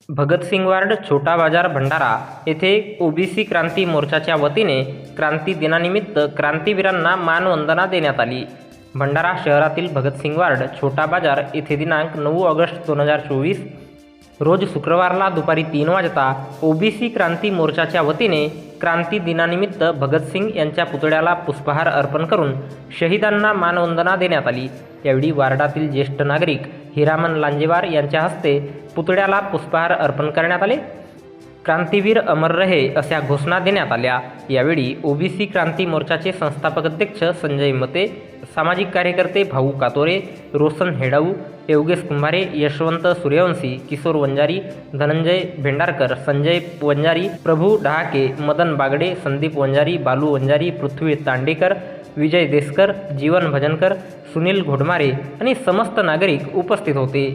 Bhagat Singh ward, छोटा बाजार, भंडारा येथे ओबीसी क्रांती मोर्चाच्या वतीने क्रांती दिनानिमित्त क्रांतीवीरांना मानवंदना देण्यात आली। भंडारा शहरातील भगतसिंग वार्ड, छोटा बाजार येथे दिनांक 9 ऑगस्ट 2024 रोज शुक्रवारला दुपारी 3 वाजता ओबीसी क्रांती मोर्चाच्या वतीने क्रांती दिनानिमित्त भगतसिंग यांच्या पुतळ्याला पुष्पहार अर्पण करून शहीदांना मानवंदना देण्यात आली। यावेळी वार्डातील ज्येष्ठ नागरिक हिरामन लांजेवार यांच्या हस्ते पुतळ्याला पुष्पहार अर्पण करण्यात आले। क्रांतीवीर अमर रहे अशा घोषणा देण्यात आल्या। यावेळी ओबीसी क्रांती मोर्चाचे संस्थापक अध्यक्ष संजय मते, सामाजिक कार्यकर्ते भाऊ कातोरे, रोशन हेडाऊ, योगेश कुंभारे, यशवंत सूर्यवंशी, किशोर वंजारी, धनंजय भेंडारकर, संजय वंजारी, प्रभू डहाके, मदन बागडे, संदीप वंजारी, बालू वंजारी, पृथ्वी तांडेकर, विजय देसकर, जीवन भजनकर, सुनील घोडमारे आणि समस्त नागरिक उपस्थित होते।